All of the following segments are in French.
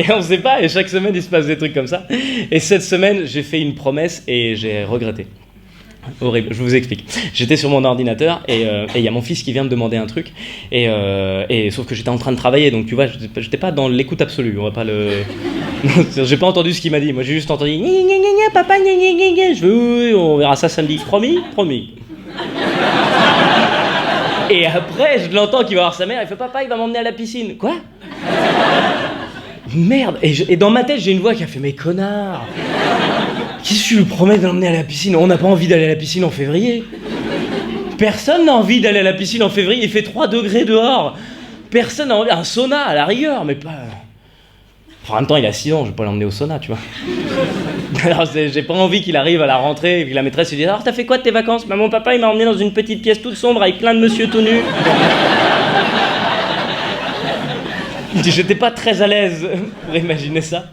Et on sait pas, et chaque semaine il se passe des trucs comme ça. Et cette semaine, j'ai fait une promesse et j'ai regretté. Horrible, je vous explique. J'étais sur mon ordinateur et il y a mon fils qui vient me demander un truc et sauf que j'étais en train de travailler, donc tu vois, j'étais pas dans l'écoute absolue. On va pas le. J'ai pas entendu ce qu'il m'a dit. Moi, j'ai juste entendu gna gna gna gna, papa gna gna gna gna. Je veux oui, on verra ça samedi. Promis, promis. Et après, je l'entends qui va voir sa mère. Il fait papa, il va m'emmener à la piscine. Quoi? Merde. Et dans ma tête, j'ai une voix qui a fait mais connard. Qui tu lui promets de l'emmener à la piscine? On n'a pas envie d'aller à la piscine en février. Personne n'a envie d'aller à la piscine en février. Il fait 3 degrés dehors. Personne n'a envie. Un sauna à la rigueur, mais pas. Enfin, en même temps, il a 6 ans, je vais pas l'emmener au sauna, tu vois. Alors, j'ai pas envie qu'il arrive à la rentrée et que la maîtresse lui dise alors, t'as fait quoi de tes vacances? Bah, mon papa, il m'a emmené dans une petite pièce toute sombre avec plein de monsieur tout nus. J'étais pas très à l'aise pour imaginer ça.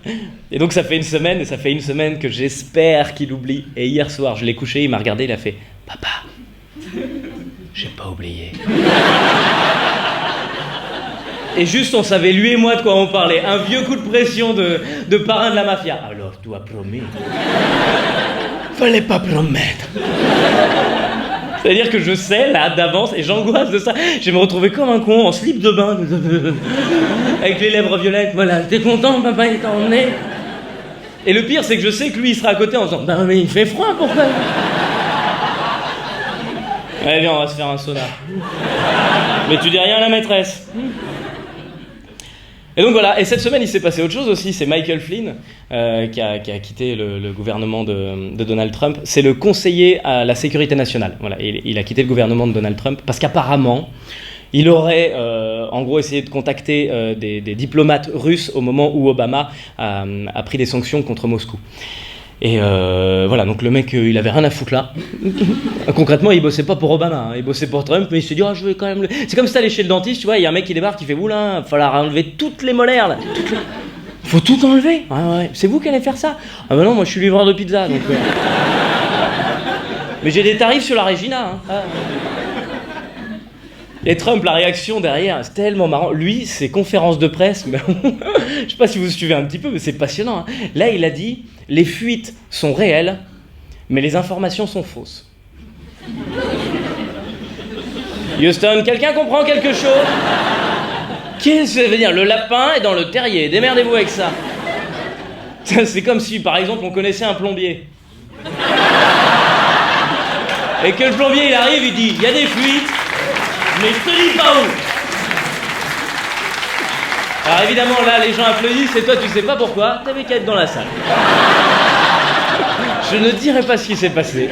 Et donc ça fait une semaine que j'espère qu'il oublie. Et hier soir, je l'ai couché, il m'a regardé, il a fait « Papa, j'ai pas oublié. » Et juste, on savait, lui et moi, de quoi on parlait. Un vieux coup de pression de parrain de la mafia. Alors, tu as promis. Fallait pas promettre. C'est-à-dire que je sais, là, d'avance, et j'angoisse de ça. Je vais me retrouver comme un con, en slip de bain, avec les lèvres violettes. Voilà, t'es content, papa, il t'a emmené? Et le pire, c'est que je sais que lui, il sera à côté en disant « Ben, mais il fait froid, pourquoi ?» Allez, viens, on va se faire un sauna. Mais tu dis rien à la maîtresse. Et donc voilà, et cette semaine il s'est passé autre chose aussi, c'est Michael Flynn qui a quitté le gouvernement de Donald Trump. C'est le conseiller à la sécurité nationale. Voilà, il a quitté le gouvernement de Donald Trump parce qu'apparemment il aurait en gros essayé de contacter des diplomates russes au moment où Obama a pris des sanctions contre Moscou. Et voilà, donc le mec, il avait rien à foutre là. Concrètement, il bossait pas pour Obama, hein, il bossait pour Trump, mais il s'est dit, je vais quand même... C'est comme si t'allais chez le dentiste, tu vois, il y a un mec qui débarque, qui fait, oula, il va falloir enlever toutes les molaires, là. Faut tout enlever. Ouais. C'est vous qui allez faire ça? Ah bah non, moi je suis livreur de pizza, donc... Mais j'ai des tarifs sur la Regina, hein. Ah. Et Trump, la réaction derrière, c'est tellement marrant. Lui, ses conférences de presse, je sais pas si vous suivez un petit peu, mais c'est passionnant. Hein. Là, il a dit, les fuites sont réelles, mais les informations sont fausses. Houston, quelqu'un comprend quelque chose? Qu'est-ce que ça veut dire? Le lapin est dans le terrier, démerdez-vous avec ça. C'est comme si, par exemple, on connaissait un plombier. Et que le plombier, il arrive, il dit, il y a des fuites, mais je te dis pas où. Alors évidemment, là, les gens applaudissent et toi, tu sais pas pourquoi, t'avais qu'à être dans la salle. Je ne dirai pas ce qui s'est passé.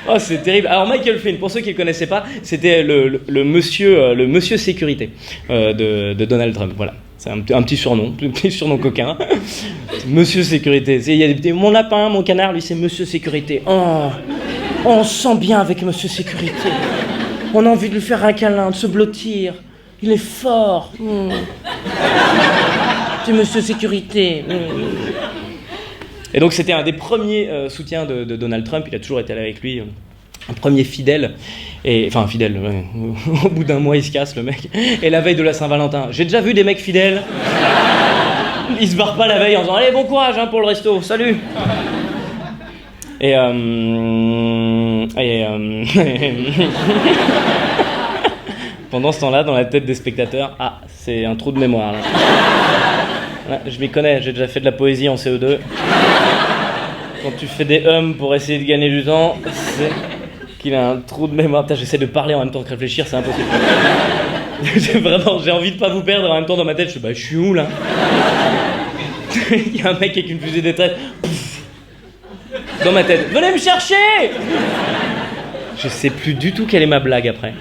Oh, c'est terrible. Alors Michael Flynn, pour ceux qui ne le connaissaient pas, c'était le monsieur sécurité de Donald Trump. Voilà, c'est un petit surnom coquin. Monsieur sécurité. Il y a des mon lapin, mon canard, lui c'est monsieur sécurité. Oh, on se sent bien avec monsieur sécurité. On a envie de lui faire un câlin, de se blottir. Il est fort. C'est monsieur sécurité. Et donc c'était un des premiers soutiens de Donald Trump, il a toujours été là avec lui, un premier fidèle, enfin fidèle, ouais. Au bout d'un mois il se casse le mec, et la veille de la Saint-Valentin, j'ai déjà vu des mecs fidèles, ils se barrent pas la veille en disant allez bon courage hein, pour le resto, salut. Pendant ce temps-là, dans la tête des spectateurs, c'est un trou de mémoire là. Ouais, je m'y connais, j'ai déjà fait de la poésie en CE2. Quand tu fais des pour essayer de gagner du temps, c'est qu'il a un trou de mémoire. Putain, j'essaie de parler en même temps que réfléchir, c'est impossible. J'ai envie de pas vous perdre, en même temps dans ma tête, je suis où là? Il y a un mec avec une fusée d'étresse. Dans ma tête, venez me chercher! Je sais plus du tout quelle est ma blague après.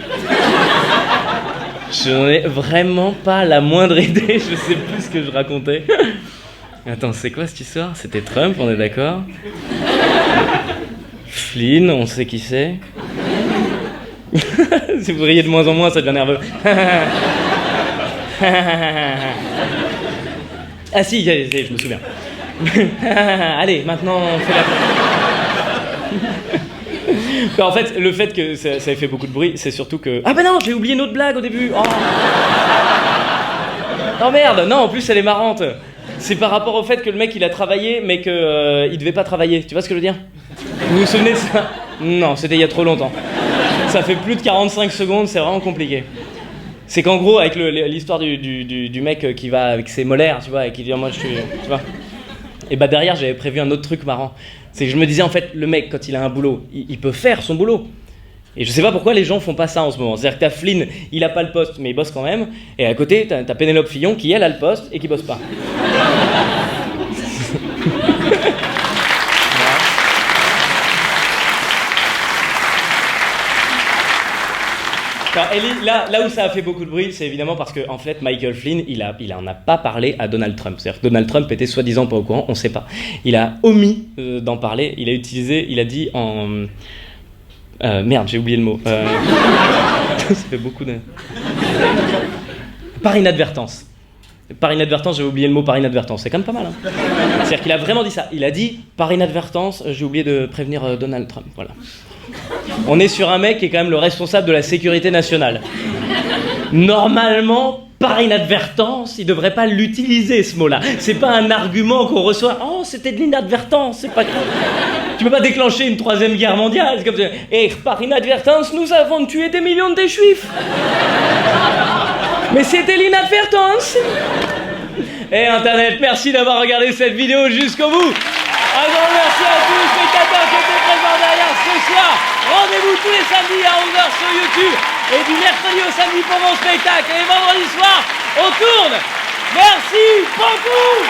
Je n'en ai vraiment pas la moindre idée, je sais plus ce que je racontais. Attends, c'est quoi cette histoire? C'était Trump, on est d'accord? Flynn, on sait qui c'est. Si vous riez de moins en moins, ça devient nerveux. Ah si, je me souviens. Allez, maintenant, on fait la... En fait, le fait que ça ait fait beaucoup de bruit, c'est surtout que... Ah bah non, j'ai oublié une autre blague au début. Oh. Non merde, non, en plus elle est marrante. C'est par rapport au fait que le mec il a travaillé mais que il devait pas travailler. Tu vois ce que je veux dire? Vous vous souvenez de ça? Non, c'était il y a trop longtemps. Ça fait plus de 45 secondes, c'est vraiment compliqué. C'est qu'en gros, avec l'histoire du mec qui va avec ses molaires, tu vois, et qui dit moi je suis. Tu vois. Et bah derrière, j'avais prévu un autre truc marrant. C'est que je me disais en fait, le mec, quand il a un boulot, il peut faire son boulot. Et je sais pas pourquoi les gens font pas ça en ce moment. C'est-à-dire que t'as Flynn, il a pas le poste, mais il bosse quand même. Et à côté, t'as Pénélope Fillon qui, elle, a le poste et qui bosse pas. Alors, Ellie, là où ça a fait beaucoup de bruit, c'est évidemment parce que en fait, Michael Flynn, il en a pas parlé à Donald Trump. C'est-à-dire que Donald Trump était soi-disant pas au courant, on sait pas. Il a omis d'en parler. Il a dit en... merde, j'ai oublié le mot. Ça fait beaucoup de... Par inadvertance. Par inadvertance, j'ai oublié le mot par inadvertance. C'est quand même pas mal. Hein. C'est-à-dire qu'il a vraiment dit ça. Il a dit, par inadvertance, j'ai oublié de prévenir Donald Trump. Voilà. On est sur un mec qui est quand même le responsable de la sécurité nationale. Normalement, par inadvertance, il devrait pas l'utiliser, ce mot-là. C'est pas un argument qu'on reçoit. Oh, c'était de l'inadvertance, c'est pas grave. Tu peux pas déclencher une troisième guerre mondiale. C'est comme ça. Et par inadvertance, nous avons tué des millions de juifs. Mais c'était l'inadvertance. Et Internet, merci d'avoir regardé cette vidéo jusqu'au bout. Un grand merci à tous les spectateurs qui étaient présents derrière ce soir. Rendez-vous tous les samedis à 11h sur YouTube et du mercredi au samedi pour mon spectacle. Et vendredi soir, on tourne. Merci beaucoup.